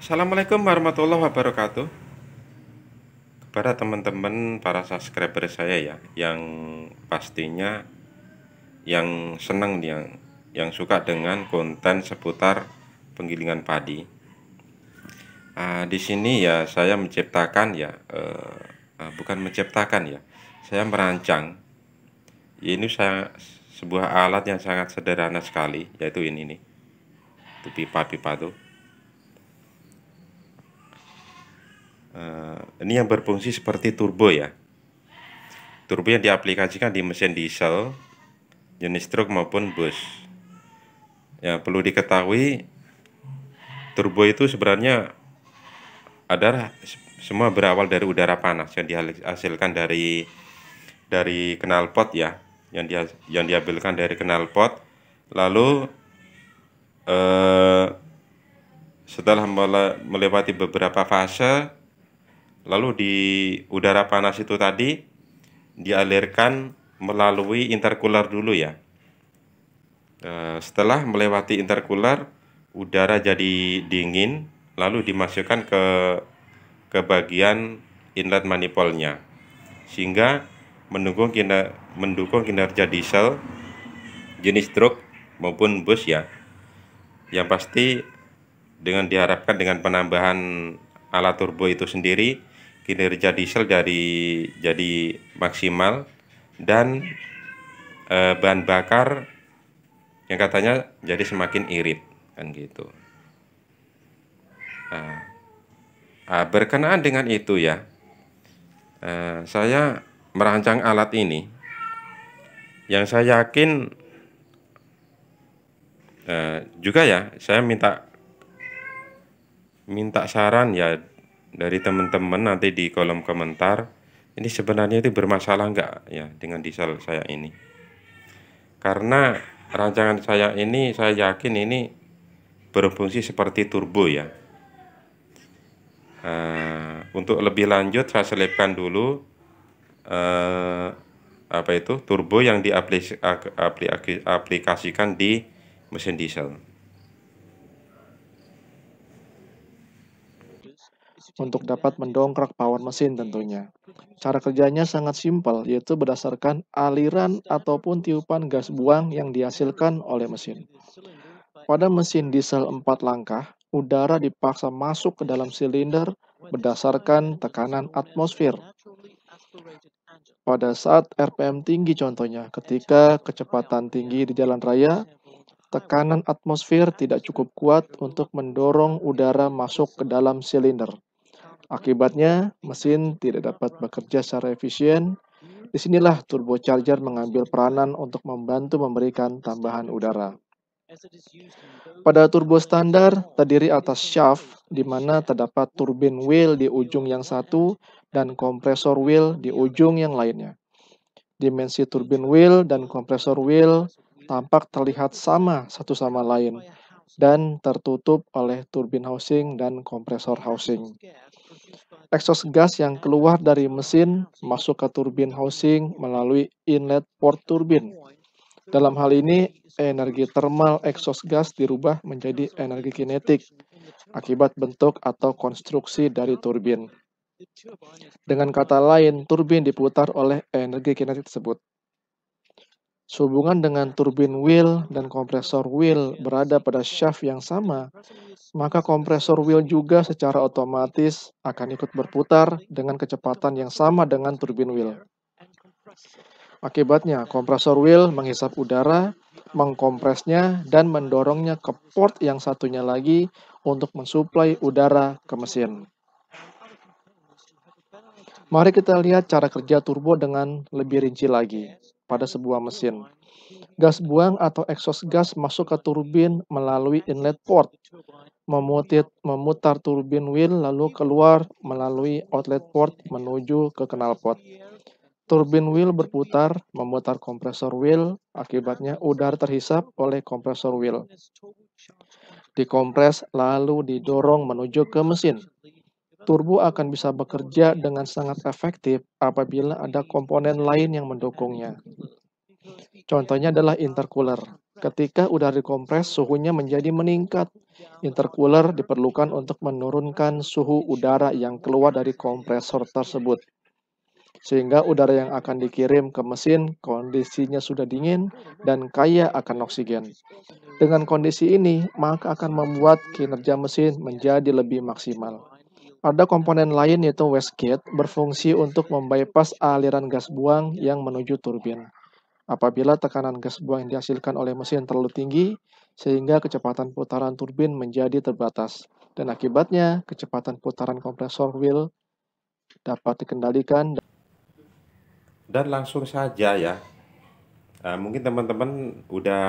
Assalamualaikum warahmatullahi wabarakatuh. Kepada teman-teman para subscriber saya ya, yang pastinya yang senang yang suka dengan konten seputar penggilingan padi. Di sini ya saya menciptakan ya, bukan menciptakan ya, saya merancang. Ini sebuah alat yang sangat sederhana sekali, yaitu ini nih, itu pipa-pipa tuh. Ini yang berfungsi seperti turbo ya. Turbo yang diaplikasikan di mesin diesel, jenis truk maupun bus. Ya, perlu diketahui turbo itu sebenarnya adalah semua berawal dari udara panas yang dihasilkan dari knalpot ya, yang diambilkan dari knalpot. Lalu setelah melewati beberapa fase, lalu di udara panas itu tadi dialirkan melalui intercooler dulu ya. Setelah melewati intercooler, udara jadi dingin, lalu dimasukkan ke bagian inlet manifoldnya, sehingga mendukung kinerja diesel jenis truk maupun bus ya. Yang pasti diharapkan dengan penambahan alat turbo itu sendiri, kinerja diesel jadi maksimal, dan bahan bakar yang katanya jadi semakin irit kan gitu. Berkenaan dengan itu ya, saya merancang alat ini yang saya yakin juga ya, saya minta saran ya dari teman-teman nanti di kolom komentar. Ini sebenarnya itu bermasalah enggak ya dengan diesel saya ini? Karena rancangan saya ini, saya yakin ini berfungsi seperti turbo ya. Untuk lebih lanjut saya selipkan dulu turbo yang diaplikasikan di mesin diesel. Untuk dapat mendongkrak power mesin tentunya. Cara kerjanya sangat simpel, yaitu berdasarkan aliran ataupun tiupan gas buang yang dihasilkan oleh mesin. Pada mesin diesel 4 langkah, udara dipaksa masuk ke dalam silinder berdasarkan tekanan atmosfer. Pada saat RPM tinggi contohnya, ketika kecepatan tinggi di jalan raya, tekanan atmosfer tidak cukup kuat untuk mendorong udara masuk ke dalam silinder. Akibatnya, mesin tidak dapat bekerja secara efisien. Disinilah turbocharger mengambil peranan untuk membantu memberikan tambahan udara. Pada turbo standar, terdiri atas shaft, di mana terdapat turbin wheel di ujung yang satu dan kompresor wheel di ujung yang lainnya. Dimensi turbin wheel dan kompresor wheel tampak terlihat sama satu sama lain dan tertutup oleh turbin housing dan kompresor housing. Exhaust gas yang keluar dari mesin masuk ke turbin housing melalui inlet port turbin. Dalam hal ini, energi thermal exhaust gas dirubah menjadi energi kinetik akibat bentuk atau konstruksi dari turbin. Dengan kata lain, turbin diputar oleh energi kinetik tersebut. Sehubungan dengan turbin wheel dan kompresor wheel berada pada shaft yang sama, maka kompresor wheel juga secara otomatis akan ikut berputar dengan kecepatan yang sama dengan turbin wheel. Akibatnya, kompresor wheel menghisap udara, mengkompresnya, dan mendorongnya ke port yang satunya lagi untuk mensuplai udara ke mesin. Mari kita lihat cara kerja turbo dengan lebih rinci lagi pada sebuah mesin. Gas buang atau exhaust gas masuk ke turbin melalui inlet port, memutar turbin wheel lalu keluar melalui outlet port menuju ke knalpot. Turbin wheel berputar, memutar kompresor wheel, akibatnya udara terhisap oleh kompresor wheel. Dikompres lalu didorong menuju ke mesin. Turbo akan bisa bekerja dengan sangat efektif apabila ada komponen lain yang mendukungnya. Contohnya adalah intercooler. Ketika udara dikompres, suhunya menjadi meningkat. Intercooler diperlukan untuk menurunkan suhu udara yang keluar dari kompresor tersebut, sehingga udara yang akan dikirim ke mesin kondisinya sudah dingin dan kaya akan oksigen. Dengan kondisi ini, maka akan membuat kinerja mesin menjadi lebih maksimal. Ada komponen lain yaitu wastegate berfungsi untuk membypass aliran gas buang yang menuju turbin. Apabila tekanan gas buang yang dihasilkan oleh mesin terlalu tinggi, sehingga kecepatan putaran turbin menjadi terbatas. Dan akibatnya, kecepatan putaran kompresor wheel dapat dikendalikan. Dan langsung saja ya, mungkin teman-teman udah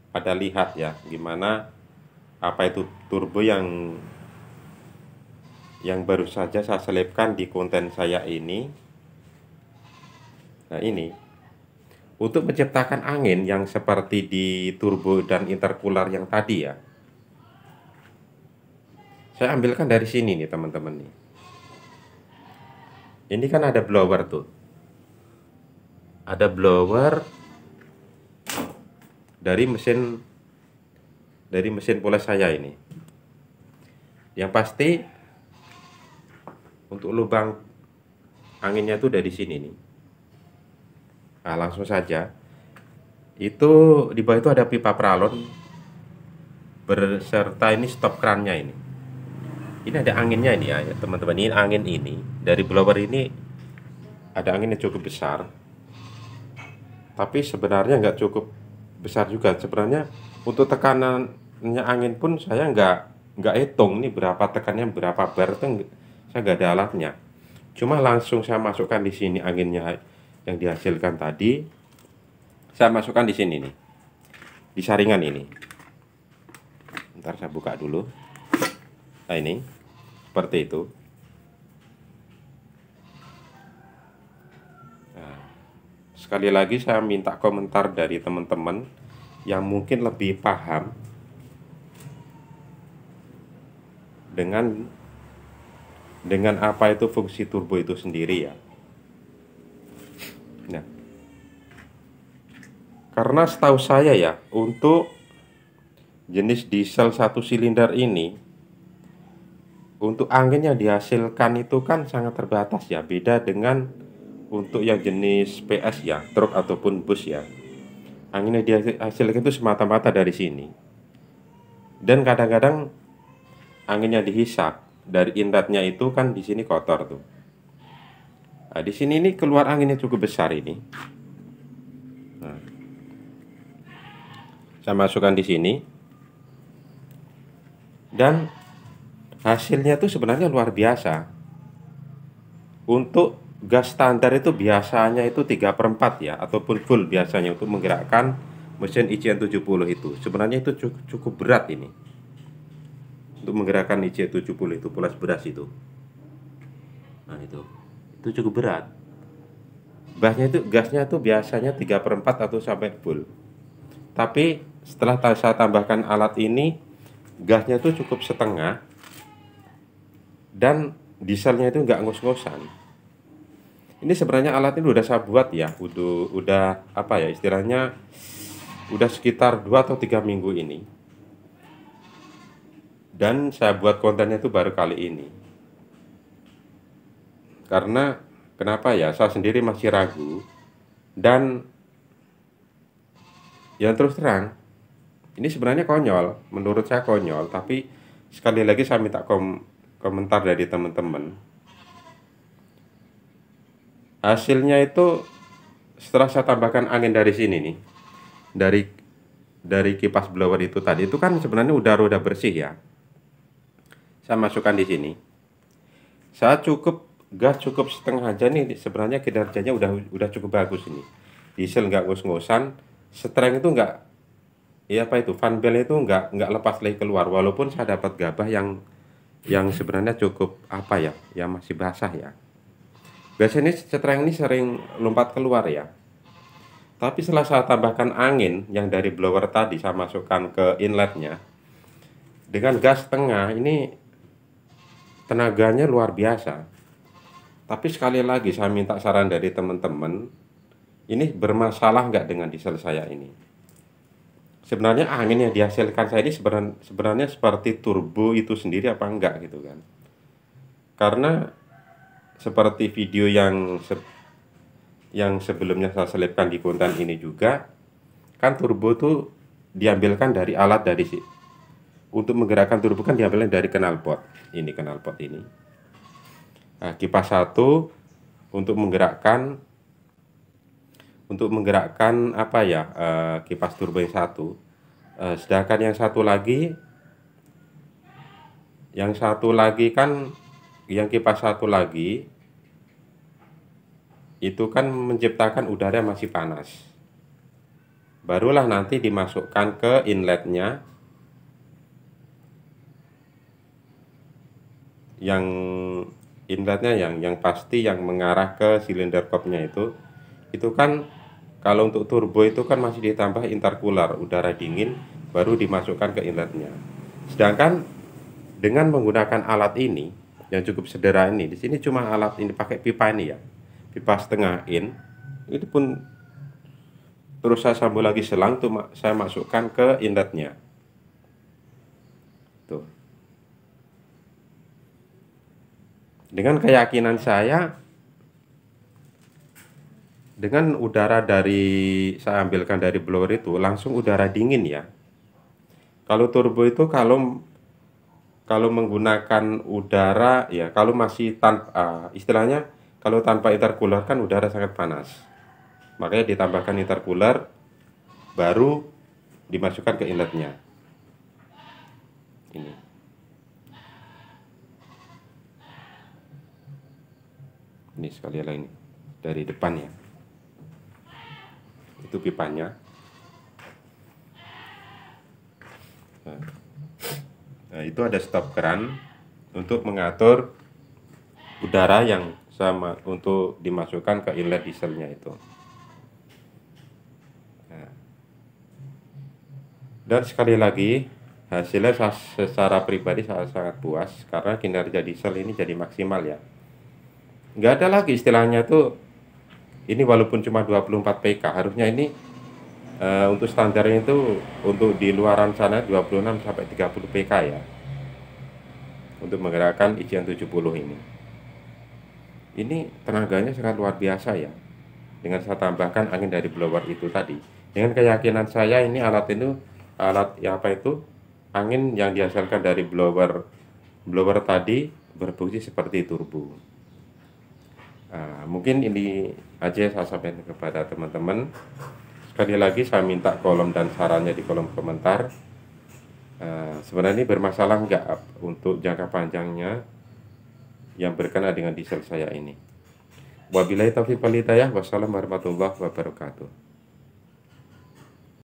pada lihat ya gimana apa itu turbo yang baru saja saya selipkan di konten saya ini. Nah, ini untuk menciptakan angin yang seperti di turbo dan intercooler yang tadi ya. Saya ambilkan dari sini nih teman-teman nih. Ini kan ada blower tuh. Ada blower dari mesin poles saya ini. Yang pasti untuk lubang anginnya itu dari sini nih. Nah, langsung saja. Itu di bawah itu ada pipa pralon berserta ini stop krannya ini. Ini ada anginnya ini ya, teman-teman. Ini angin ini dari blower ini ada angin yang cukup besar. Tapi sebenarnya nggak cukup besar juga. Sebenarnya untuk tekanannya angin pun saya nggak hitung nih berapa tekannya berapa bar itu saya nggak ada alatnya. Cuma langsung saya masukkan di sini anginnya yang dihasilkan tadi. Saya masukkan di sini nih, di saringan ini. Ntar saya buka dulu. Nah, ini seperti itu. Nah, sekali lagi saya minta komentar dari teman-teman yang mungkin lebih paham dengan apa itu fungsi turbo itu sendiri ya. Nah, karena setahu saya ya, untuk jenis diesel 1 silinder ini, untuk angin yang dihasilkan itu kan sangat terbatas ya. Beda dengan untuk yang jenis PS ya, truk ataupun bus ya. Angin yang dihasilkan itu semata-mata dari sini. Dan kadang-kadang angin yang dihisap dari inletnya itu kan di sini kotor tuh. Nah, di sini ini keluar anginnya cukup besar ini. Nah, saya masukkan di sini. Dan hasilnya itu sebenarnya luar biasa. Untuk gas standar itu biasanya itu 3/4 ya, ataupun full biasanya untuk menggerakkan mesin ICN70 itu. Sebenarnya itu cukup berat ini. Untuk menggerakkan IC70 itu poles beras itu. Nah, itu cukup berat. Gasnya itu biasanya 3/4 atau sampai full. Tapi setelah saya tambahkan alat ini, gasnya itu cukup setengah dan dieselnya itu nggak ngos-ngosan. Ini sebenarnya alat ini udah saya buat ya, udah apa ya istilahnya, udah sekitar 2 atau 3 minggu ini. Dan saya buat kontennya itu baru kali ini. Karena kenapa ya? Saya sendiri masih ragu. Dan yang terus terang, ini sebenarnya konyol. Menurut saya konyol. Tapi sekali lagi saya minta komentar dari teman-teman. Hasilnya itu setelah saya tambahkan angin dari sini nih. Dari kipas blower itu tadi. Itu kan sebenarnya udah bersih ya. Saya masukkan di sini. Saya gas cukup setengah aja nih, sebenarnya kinerjanya udah cukup bagus ini. Diesel nggak ngos-ngosan, streng itu nggak, ya apa itu, fan bell itu nggak lepas lagi keluar. Walaupun saya dapat gabah yang sebenarnya cukup apa ya, yang masih basah ya. Biasanya streng ini sering lompat keluar ya. Tapi setelah saya tambahkan angin yang dari blower tadi, saya masukkan ke inletnya dengan gas setengah ini. Tenaganya luar biasa. Tapi sekali lagi saya minta saran dari teman-teman, ini bermasalah nggak dengan diesel saya ini? sebenarnya angin yang dihasilkan saya ini sebenarnya seperti turbo itu sendiri apa enggak gitu kan. Karena seperti video yang sebelumnya saya selipkan di konten ini juga, kan turbo tuh diambilkan dari alat dari untuk menggerakkan turbo kan diambilnya dari knalpot. Ini knalpot ini. Nah, kipas satu untuk menggerakkan apa ya, kipas turbo yang satu. Sedangkan yang satu lagi kan, yang kipas satu lagi itu kan menciptakan udara yang masih panas. Barulah nanti dimasukkan ke inletnya yang yang pasti yang mengarah ke silinder kopnya itu kan kalau untuk turbo itu kan masih ditambah intercooler, udara dingin, baru dimasukkan ke inletnya. Sedangkan dengan menggunakan alat ini yang cukup sederhana ini, di sini cuma alat ini pakai pipa ini ya, pipa setengah in, itu pun terus saya sambung lagi selang tuh saya masukkan ke inletnya. Tuh. Dengan keyakinan saya, dengan udara saya ambilkan dari blower itu langsung udara dingin ya. Kalau turbo itu kalau menggunakan udara ya, kalau masih tanpa istilahnya kalau tanpa intercooler kan udara sangat panas. Makanya ditambahkan intercooler baru dimasukkan ke inletnya. Ini. Ini sekali lagi dari depan ya. Itu pipanya. Nah, itu ada stop keran untuk mengatur udara yang sama untuk dimasukkan ke inlet dieselnya itu. Nah, dan sekali lagi hasilnya secara pribadi saya sangat puas karena kinerja diesel ini jadi maksimal ya. Nggak ada lagi istilahnya tuh ini walaupun cuma 24 PK, harusnya ini untuk standarnya itu untuk di luaran sana 26 sampai 30 PK ya. Untuk menggerakkan IJN 70 ini. Ini tenaganya sangat luar biasa ya. Dengan saya tambahkan angin dari blower itu tadi. Dengan keyakinan saya ini alat ya apa itu? Angin yang dihasilkan dari blower tadi berfungsi seperti turbo. Mungkin ini aja saya sampaikan kepada teman-teman. Sekali lagi saya minta kolom dan sarannya di kolom komentar. Sebenarnya ini bermasalah enggak untuk jangka panjangnya yang berkenaan dengan diesel saya ini. Wabillahi taufiq wal hidayah. Wassalamualaikum warahmatullahi wabarakatuh.